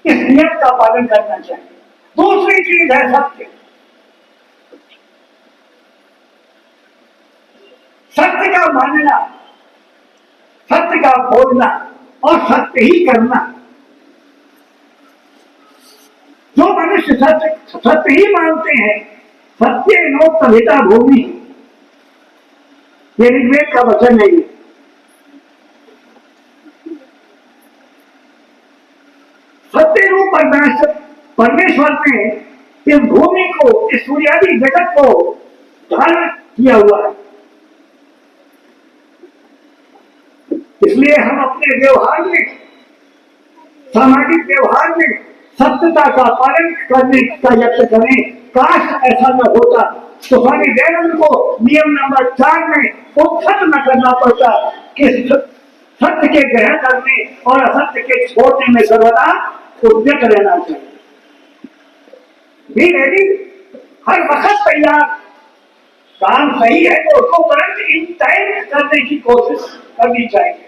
इस नियम का पालन करना चाहिए। दूसरी चीज है सत्य। सत्य का मानना, सत्य का बोलना और सत्य ही करना। जो मनुष्य सत्य ही मानते हैं, सत्य नोत्तभिता भूमि, ये ऋग्वेद का वचन है। सत्य रूप परमेश्वर ने इस भूमि को, इस सूर्यादि जगत को धारण किया हुआ है। इसलिए हम अपने व्यवहार में, सामाजिक व्यवहार में सत्यता का पालन करने का यत्न करें। काश ऐसा न होता तो स्वामी दयानंद को नियम नंबर 4 में उत्थत न करना पड़ता कि सत्य के ग्रहण करने और असत्य के छोड़ने में सर्वदा उद्यत रहना चाहिए। भी रेडी, हर वक्त तैयार। काम सही है तो उसको तुरंत इन टाइम करने की कोशिश करनी चाहिए।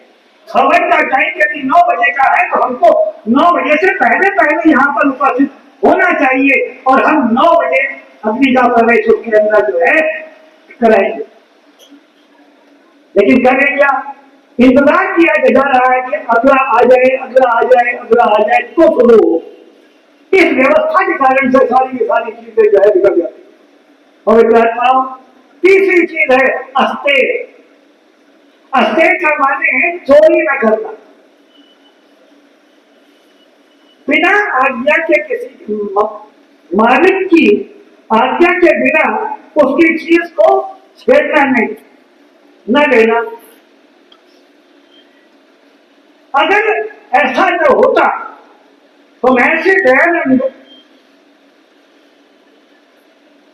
खबर का टाइम यदि 9 बजे का है तो हमको 9 बजे से पहले पहले यहाँ पर उपस्थित होना चाहिए और हम 9 बजे अपनी जा प्रवेश उसके अंदर जो है कराएंगे। लेकिन करें क्या? इंतजार किया जा रहा है कि अगला आ जाए, अगला आ जाए, अगला आ जाए तो शुरू हो। इस व्यवस्था के कारण से सारी चीजें जो है बिगड़ जाती। और कहता हूं तीसरी चीज है अस्तेय। अस्तेय का माने है चोरी न करना। बिना आज्ञा के किसी मालिक की आज्ञा के बिना उसकी चीज को छेड़ना नहीं, न लेना। अगर ऐसा न होता तो महर्षि दयानंद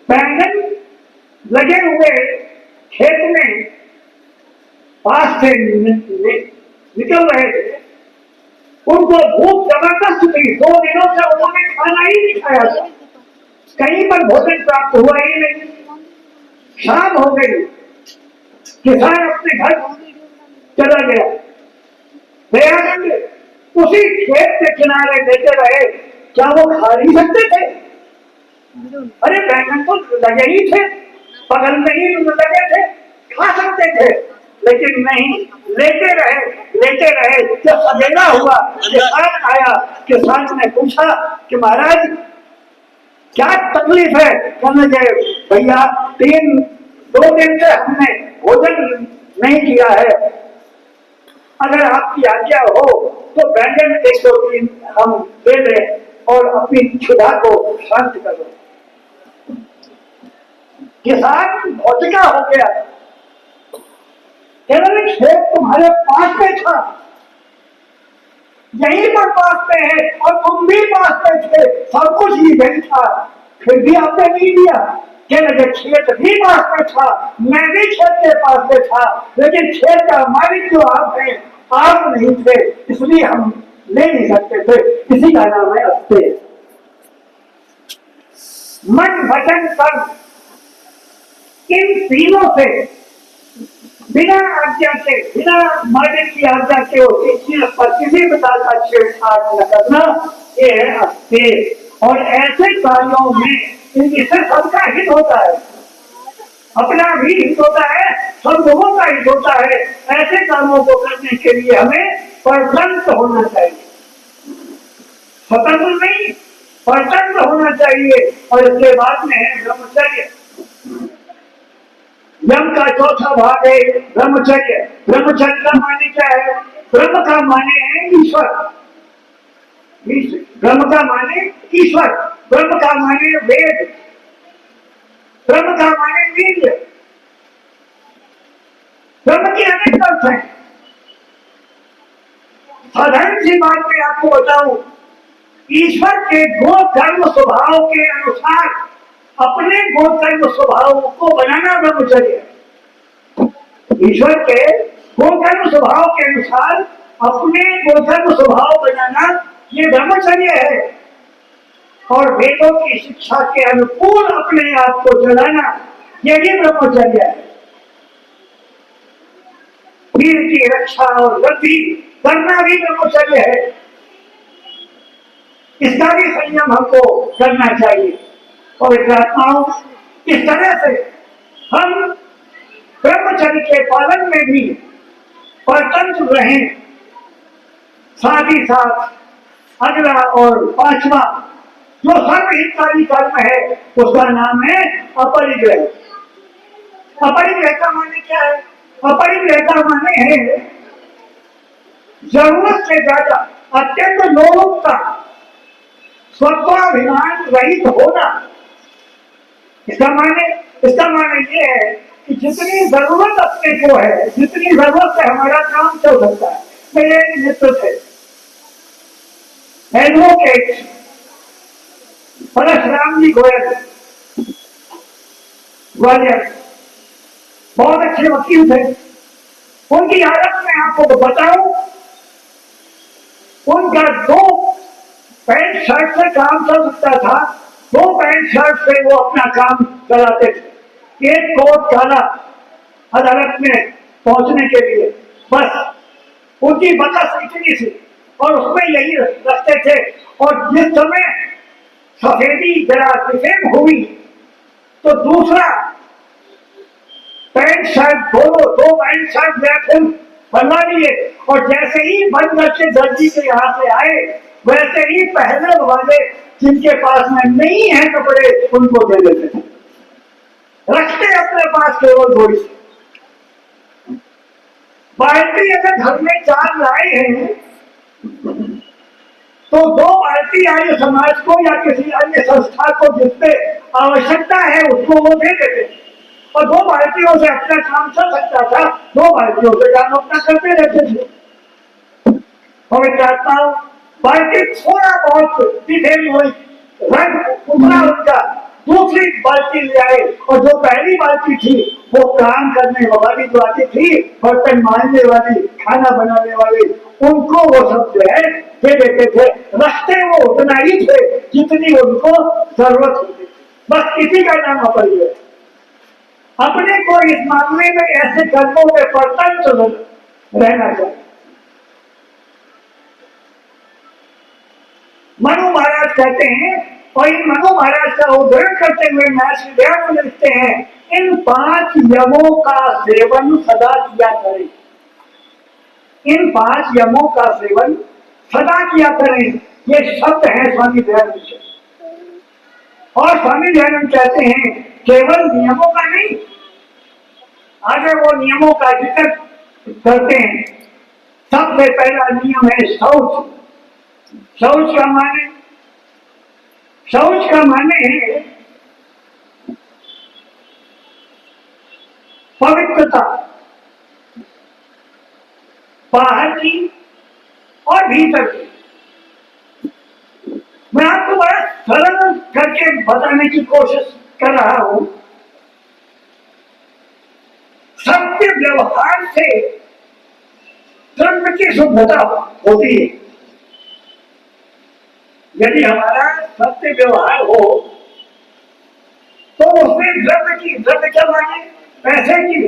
बैंगन लगे हुए खेत में पास से निकल रहे थे। उनको भूख जबरदस्त थी। 2 दिनों से उन्होंने खाना ही नहीं खाया था। कहीं पर भोजन प्राप्त हुआ ही नहीं। शाम हो गई, किसान अपने घर चला गया। दयानंद उसी खेत के किनारे लेटे रहे। क्या वो खा नहीं सकते थे? अरे बैंगन तो लगे ही थे, बगल में ही लगे थे, खा सकते थे। लेकिन नहीं, लेटे रहे। जब सवेरा हुआ, किसान आया। किसान ने पूछा कि महाराज क्या तकलीफ है? कहने लगे भैया 2 दिन से हमने भोजन नहीं किया है। अगर आपकी आज्ञा हो तो बैंगन 1 2 3 हम दे दें और अपनी क्षुधा को शांत करो। किसान भौतिका हो गया। खेत तुम्हारे पास में था, यहीं पर पास में है और तुम भी पास में थे, सब कुछ ही नहीं था, फिर भी आपने नहीं दिया। कहने खेत भी पास में था, मैं भी खेत के पास में था, लेकिन खेत का मालिक जो आप हैं, आप नहीं थे, इसलिए हम ले नहीं सकते थे। इसी का नाम है अस्तेय। मन वचन कर्म, इन तीनों से बिना आज्ञा के, बिना मालिक की आज्ञा के पर किसी प्रकार का छेड़छाड़ न करना, ये है अस्तेय। और ऐसे कार्यों में इससे सबका हित होता है, अपना भी हित होता है, सब लोगों का हित होता है। ऐसे कामों को करने के लिए हमें परतंत्र होना चाहिए, स्वतंत्र नहीं, परतंत्र होना चाहिए। और इसके बाद में है ब्रह्मचर्य। यम का चौथा भाग है ब्रह्मचर्य। ब्रह्मचर्य का माने क्या है? ब्रह्म का माने है ईश्वर। ब्रह्म का माने ईश्वर, ब्रह्म का माने वेद, ब्रह्म का माने वीर्य। ब्रह्म की अनेक अर्थ है। साधारण सी बात मैं आपको बताऊं, ईश्वर के गुण कर्म स्वभाव के अनुसार अपने गुण कर्म स्वभाव को बनाना ब्रह्मचर्य है। ईश्वर के गुण कर्म स्वभाव के अनुसार अपने गुण कर्म स्वभाव बनाना, ये ब्रह्मचर्य है। और वेदों की शिक्षा के अनुकूल अपने आप को चलाना, ये भी ब्रह्मचर्य है। वीर की रक्षा और वृद्धि करना भी ब्रह्मचर्य है। इसका भी संयम हमको करना चाहिए। पवित्र आत्माओं, इस तरह से हम ब्रह्मचर्य के पालन में भी परतंत्र रहें। साथ ही साथ अगला और पांचवा जो सर्वहितकारी कर्म है उसका नाम है अपरिग्रह। अपरिग्रह का माने क्या है? अपरिग्रह का माने है जरूरत से ज्यादा अत्यंत लोलुपता, स्वत्वाभिमान रहित होना। इसका माने ये है कि जितनी जरूरत अपने को है, जितनी जरूरत से हमारा काम चल सकता है। मेरे एक मित्र थे, एडवोकेट परशुराम जी गोयल, ग्वालियर, बहुत अच्छे वकील थे। उनकी हालत में आपको बताऊं, उनका 2 पैंट शर्ट से काम चल सकता था। 2 पैंट शर्ट से वो अपना काम चलाते थे। एक कोट काला अदालत में पहुंचने के लिए, बस उनकी बकस इतनी सी और उसमें यही रखते थे। और जिस समय सफेदी जरा डिफेम हुई तो दूसरा पैंट शर्ट, दो पैंट शर्ट वैसे बनवा लिए और जैसे ही बन करके दर्जी के यहाँ से आए वैसे ही पहले वाले जिनके पास में नहीं है कपड़े उनको दे देते थे। रखते अपने पास केवल थोड़ी सी बाल्टी। अगर घर में 4 लाए हैं तो 2 बाल्टी आर्य समाज को या किसी अन्य संस्था को जिससे आवश्यकता है उसको वो दे देते और 2 बाल्टियों से अपना काम चल सकता था। 2 बाल्टियों से काम अपना करते रहते थे। पवित्र आत्माओं, बाल्टी थोड़ा बहुत रंग उभरा उनका, दूसरी बाल्टी ले आए और जो पहली बाल्टी थी वो काम करने वाली जो आती थी, बर्तन मांजने वाली, खाना बनाने वाली, उनको वो सब जो है दे देते थे। रखते वो उतना ही थे जितनी उनको जरूरत होती थी। बस इसी का नाम अपरिग्रह। अपने को इस मामले में ऐसे कर्मों में परतंत्र रहना चाहिए। मनु महाराज कहते हैं, और इन मनु महाराज का उद्धरण करते हुए महर्षि दयानंद लिखते हैं, इन 5 यमों का सेवन सदा किया करें। इन 5 यमों का सेवन सदा किया करें। ये शब्द है स्वामी दयानंद के। और स्वामी दयानंद कहते हैं केवल नियमों का नहीं, आगे वो नियमों का जिक्र करते हैं। सबसे पहला नियम है शौच। शौच का माने है पवित्रता, बाहर की और भीतर की। मैं आपको बड़ा सरल करके बताने की कोशिश कर रहा हूं। सत्य व्यवहार से द्रव्य की शुद्धता होती है। यदि हमारा सत्य व्यवहार हो तो उसमें द्रव्य क्या माने, पैसे की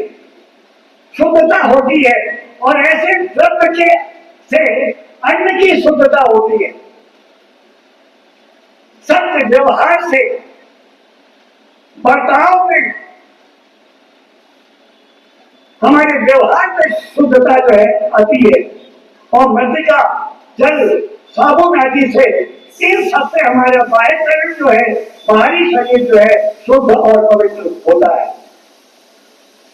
शुद्धता होती है और ऐसे द्रव्य के से अन्न की शुद्धता होती है। सत्य व्यवहार से बर्ताव में, हमारे व्यवहार में शुद्धता जो है आती है और मृतिका, जल, साबुन आदि से इन सबसे हमारा बाह्य शरीर जो है, बाहरी शरीर जो है शुद्ध और पवित्र होता है।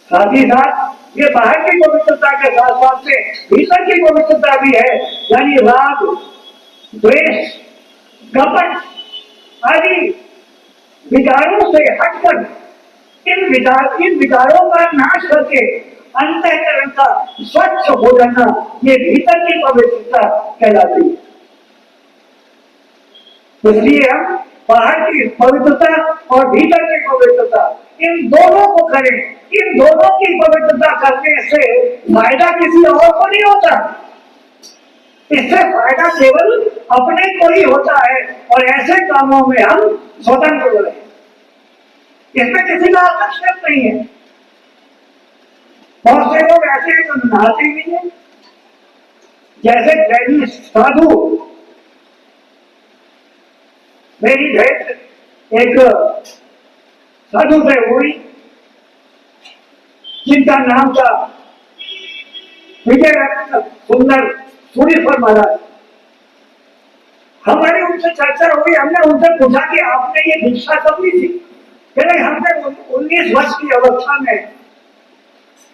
साथ ही साथ ये बाहर की पवित्रता के साथ साथ से भीतर की पवित्रता भी है। यानी राग, द्वेष, कपट आदि विकारों से हटकर इन विकारों का नाश करके अंतःकरण का स्वच्छ हो जाना, ये भीतर की पवित्रता कहलाती है। इसलिए हम बाहर की पवित्रता और भीतर की पवित्रता इन दोनों को करें। इन दोनों की पवित्रता करने से फायदा किसी और को नहीं होता, इससे फायदा केवल अपने को ही होता है और ऐसे कामों में हम स्वतंत्र रहे। इसमें किसी का हस्तक्षेप नहीं है। बहुत से लोग ऐसे हैं जो नहाते नहीं है, जैसे जैनी साधु मेरी भेंट एक साधु से हुई जिनका नाम था विजय सुंदर सूरीफल महाराज। हमारी उनसे चर्चा हुई, हमने उनसे पूछा कि आपने ये दीक्षा कब ली थी? कह रहे हमने 19 वर्ष की अवस्था में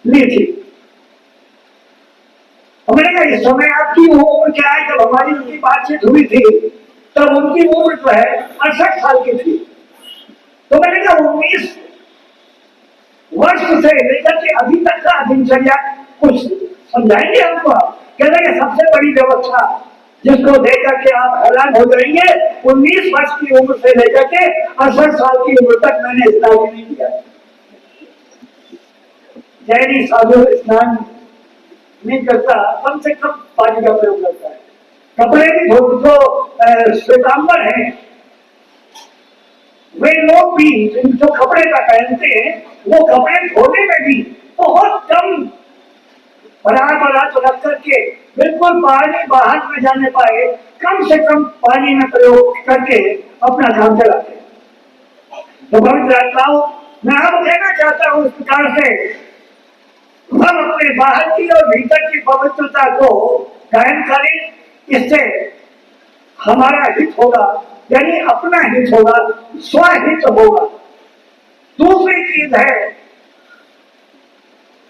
ली थी। हमने कहा इस समय आपकी उम्र क्या है? जब हमारी उनकी बातचीत हुई थी तब उनकी उम्र जो है 68 साल की थी। तो मैंने कहा 19 वर्ष से लेकर के अभी तक का दिनचर्या कुछ समझाएंगे हमको? कह रहे सबसे बड़ी व्यवस्था जिसको देकर के आप हैरान हो जाएंगे, 19 वर्ष की उम्र से लेकर के 68 साल की उम्र तक मैंने स्नान नहीं किया। जैनी साधु स्नान नहीं करता, कम से कम पानी का प्रयोग करता है। कपड़े भी जो श्वेतांबर है वे लोग भी जो कपड़े का पहनते हैं वो कपड़े धोने में भी बहुत कम बराबर रख करके बिल्कुल पानी बाहर में जाने पाए कम से कम पानी में प्रयोग करके अपना काम चलाते हैं। तो मैं अब कहना चाहता हूं इस प्रकार से हम अपने बाहर की और भीतर की पवित्रता को कायम करें, इससे हमारा हित होगा, यानी अपना हित होगा, स्वहित होगा। दूसरी चीज है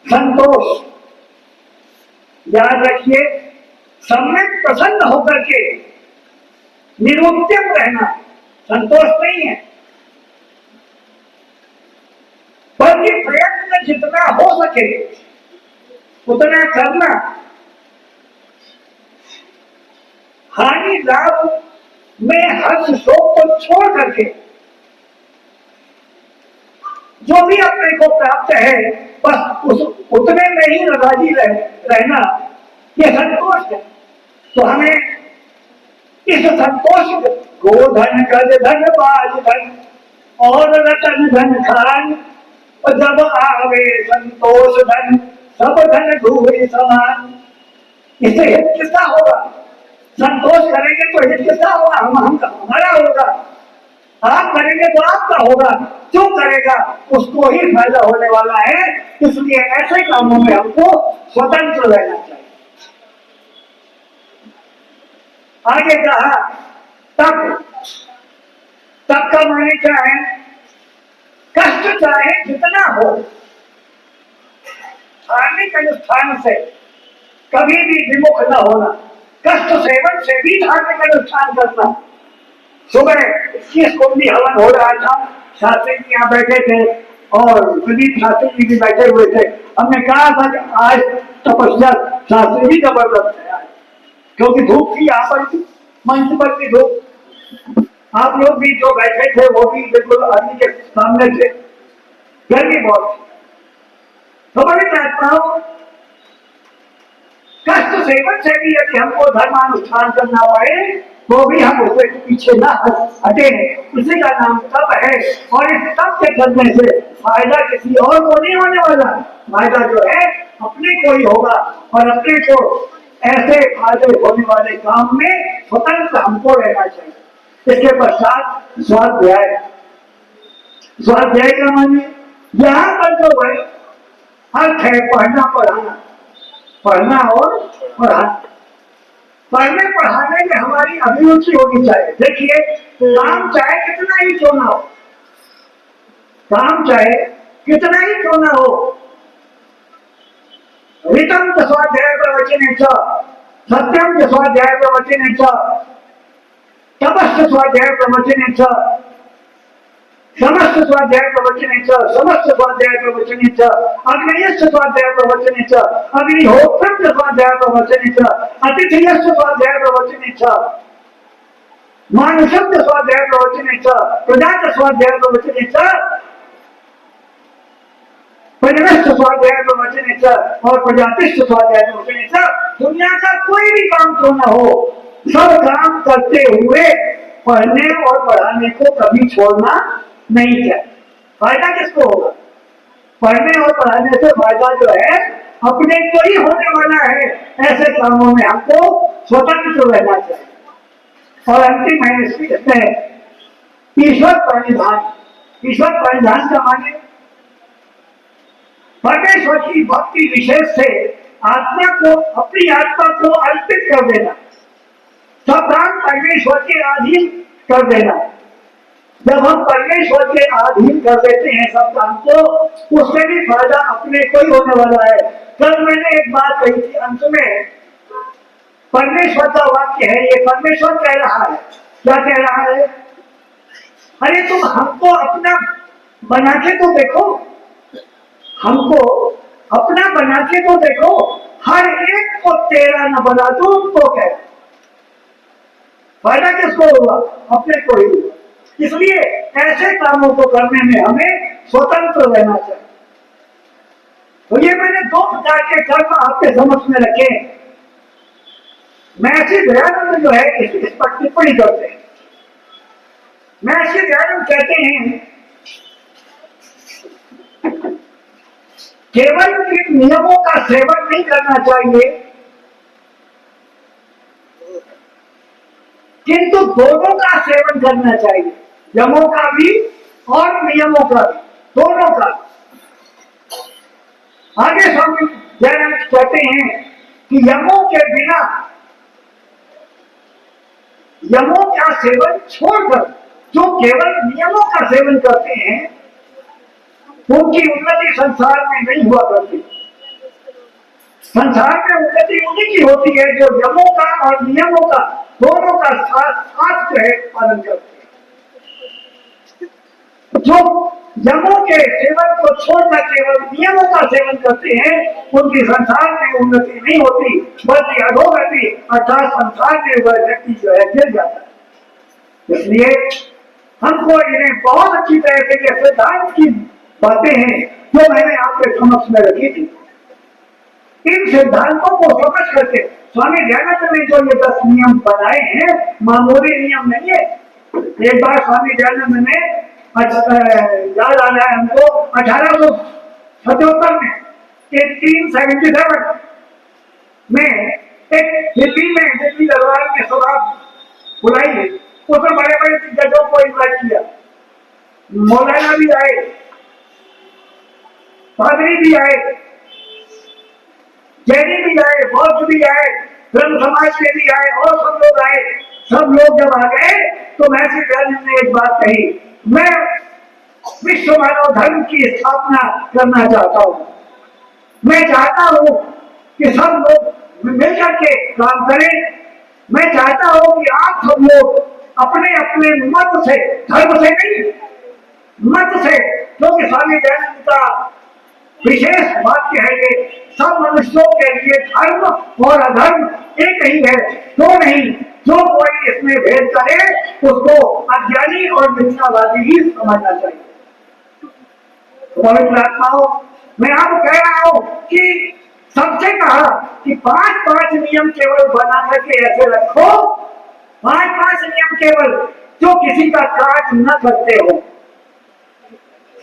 संतोष। याद रखिए, सम्यक प्रसन्न होकर के निरुद्यम रहना संतोष नहीं है, बल्कि प्रयत्न जितना हो सके उतना करना। हानि लाभ में हर्ष शोक को छोड़ करके जो भी अपने को प्राप्त है बस उतने में ही राजी रहना, ये संतोष है। तो हमें इस संतोष गोधन गज धन बाज धन और रतन धन खान, जब आवे संतोष धन सब धन धूरी समान। इसे हित किसका होगा? संतोष करेंगे तो हित किसका होगा? हमारा होगा। आप करेंगे तो आपका होगा, जो करेगा उसको ही फायदा होने वाला है। इसलिए ऐसे कामों में हमको स्वतंत्र रहना चाहिए। आगे कहा तब का माने क्या है? कष्ट चाहे जितना हो, धार्मिक अनुष्ठान से कभी भी विमुख न होना, कष्ट सेवन से भी धार्मिक अनुष्ठान करना। सुबह 21 कुंडी हवन हो रहा था, शास्त्री जी यहाँ बैठे थे और प्रदीप शास्त्री जी भी बैठे हुए थे। हमने कहा था कि आज तपस्या शास्त्री भी जबरदस्त है, क्योंकि धूप थी यहाँ पर, मंच पर भी धूप, आप लोग भी जो बैठे थे वो भी बिल्कुल अग्नि के सामने थे, गर्मी बहुत थी। तो मैं कहता हूं कष्ट सेवन से भी यदि हमको धर्मानुष्ठान करना पड़े तो भी हम उससे पीछे न हटे। इसी का नाम तप है, और इस तप के करने से फायदा किसी और को नहीं होने वाला, फायदा जो है अपने को ही होगा। और अपने को ऐसे फायदे होने वाले काम में स्वतंत्र हमको रहना चाहिए। इसके पश्चात स्वाध्याय। स्वाध्याय का माने यहाँ पर जो है अर्थ है पढ़ना पढ़ाना, पढ़ना और पढ़ाना। पढ़ने पढ़ाने में हमारी अभिरुचि होनी चाहिए। देखिए, काम चाहे कितना ही क्यों ना हो, काम चाहे कितना ही क्यों ना हो, ऋतम च स्वाध्याय प्रवचने च, सत्यम च स्वाध्याय प्रवचने च, तपश्च स्वाध्याय प्रवचने च, समस्त स्वाध्याय प्रवचने च, समस्त स्वाध्याय प्रवचने च, अग्नेयश्च स्वाध्याय प्रवचने च, अग्निहोत्रं च स्वाध्याय प्रवचने च, अतिथेयश्च स्वाध्याय प्रवचने च, मानुषं च स्वाध्याय प्रवचने च, प्रजा च स्वाध्याय प्रवचने च, प्रजनश्च स्वाध्याय प्रवचने च, और प्रजातिश्च स्वाध्याय प्रवचने च। दुनिया का कोई भी काम क्यों ना हो, सब काम करते हुए पढ़ने और पढ़ाने को कभी छोड़ना नहीं चाहिए। फायदा किसको होगा? पढ़ने और पढ़ाने से फायदा जो है अपने को ही होने वाला है। ऐसे कामों में हमको स्वतंत्र रहना चाहिए। और अंतिम है इसमें ईश्वर प्रणिधान। ईश्वर प्रणिधान का माने परमेश्वर की भक्ति विशेष से आत्मा को, अपनी आत्मा को अर्पित कर देना, सब काम परमेश्वर के अधीन कर देना। जब हम परमेश्वर के अधीन कर देते हैं सब काम को, उससे भी फायदा अपने को ही होने वाला है। कल मैंने एक बात कही थी, अंत में परमेश्वर का वाक्य है, ये परमेश्वर कह रहा है। क्या कह रहा है? अरे तुम हमको अपना बना के तो देखो, हमको अपना बना के तो देखो, हर एक को तेरा न बना दूं तो क्या फायदा? किसको होगा? अपने को ही होगा। इसलिए ऐसे कामों को करने में हमें स्वतंत्र रहना चाहिए। तो ये मैंने दो प्रकार के कर्म आपके समझ में रखे। महर्षि दयानंद जो है इस पर टिप्पणी करते हैं। महर्षि दयानंद कहते हैं केवल इन नियमों का सेवन नहीं करना चाहिए, किंतु दोनों का सेवन करना चाहिए, यमों का भी और नियमों का भी, दोनों का। आगे स्वामी दयानंद कहते हैं कि यमों के बिना, यमों का सेवन छोड़कर जो केवल नियमों का सेवन करते हैं, उनकी उन्नति संसार में नहीं हुआ करती। संसार में उन्नति उन्हीं की होती है जो यमों का और नियमों का दोनों का साथ साथ जो है पालन करते हैं। जो यमों के सेवन को छोड़कर केवल नियमों का सेवन करते हैं, उनकी संसार में उन्नति नहीं होती, बल्कि अधोगति अर्थात संसार में वह व्यक्ति जो है गिर जाता है। इसलिए हमको इन्हें बहुत अच्छी तरह से ये सिद्धांत की बातें हैं जो मैंने आपके समक्ष में रखी थी। इन सिद्धांतों को समझ करके स्वामी दयानंद ने जो ये 10 नियम बनाए हैं, मामूली नियम नहीं है। एक बार स्वामी दयानंद ने याद आ रहा है हमको 1877 में 1877 में एक दिल्ली दरबार में सभा बुलाई है। उसमें बड़े बड़े दिग्गजों को इन्वाइट किया, मौलाना भी आए, पादरी भी आए, जैनी भी आए, बौद्ध भी आए, ब्रह्म समाज के भी आए और सब लोग आए। सब लोग जब आ गए तो महर्षि दयानंद ने एक बात कही, मैं विश्व मानव धर्म की स्थापना करना चाहता हूँ। मैं चाहता हूँ कि सब लोग मिलकर के काम करें। मैं चाहता हूँ कि आप सब लोग अपने अपने मत से, धर्म से नहीं, मत से, क्योंकि स्वामी दयानंद का विशेष वाक्य है ये, सब मनुष्यों के लिए धर्म और अधर्म एक ही है, दो नहीं। जो कोई इसमें भेद करे उसको अज्ञानी और मिथ्यावादी ही समझना चाहिए। पवित्र आत्माओं, मैं आपको कह रहा हूं कि सबसे कहा कि 5-5 नियम केवल बना करके ऐसे रखो, 5-5 नियम केवल, जो किसी का काट न करते हो,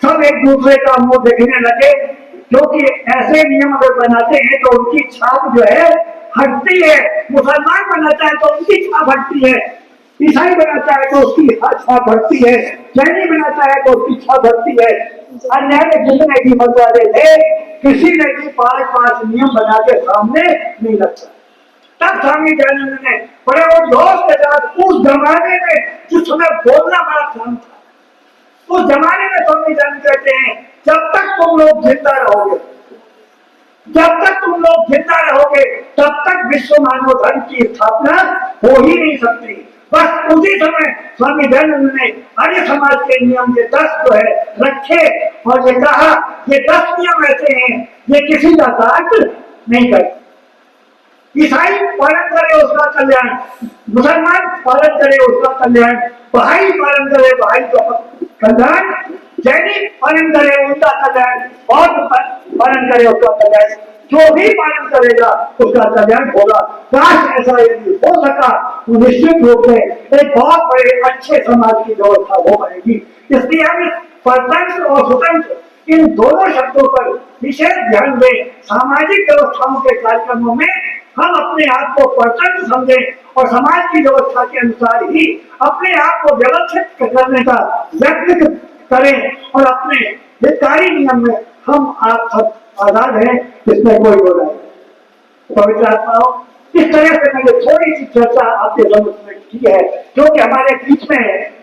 सब एक दूसरे का मुंह देखने लगे। क्योंकि ऐसे नियम अगर बनाते हैं तो उनकी छाप जो है हटती है। मुसलमान बनाता है तो उनकी छाप हटती है, ईसाई बनाता है तो उसकी छाप हटती है, जैनी बनाता है तो उसकी छाप हटती है। अन्य जितने भी मत वाले थे, किसी ने भी 5-5 नियम बना के सामने नहीं रखा। तब स्वामी दयानंद ने बड़े जोश के साथ, उस जमाने में जिस समय बोलना बड़ा काम था, उस जमाने में स्वामी दयानंद कहते हैं जब तक तुम लोग जिंदा रहोगे, जब तक तुम लोग जिंदा रहोगे, तब तक विश्व मानव धर्म की स्थापना हो ही नहीं सकती। बस उसी समय स्वामी दयानंद ने आर्य समाज के नियम के 10 जो है रखे और ये कहा ये 10 नियम ऐसे हैं ये किसी का काट नहीं करते। ईसाई पालन करे उसका कल्याण, मुसलमान पालन करे उसका कल्याण, बहाई पालन करे बहाई का कल्याण, जैनी पालन करे उनका कल्याण, बौद्ध पालन करे उसका कल्याण। जो भी पालन करेगा उसका कल्याण होगा। काश ऐसा यदि हो सका तो निश्चित रूप में एक बहुत बड़े अच्छे समाज की व्यवस्था हो पाएगी। इसलिए हम परतंत्र और स्वतंत्र इन दोनों शब्दों पर विशेष ध्यान दें। सामाजिक व्यवस्थाओं के कार्यक्रमों में हम अपने आप को परतंत्र समझें और समाज की व्यवस्था के अनुसार ही अपने आप को व्यवस्थित करने का यत्न करें और अपने हितकारी नियम में हम आप सब आजाद हैं, इसमें कोई दो राय नहीं। पवित्र आत्माओं, इस तरह से मैंने थोड़ी सी चर्चा आपके समझ में की है, क्योंकि हमारे बीच में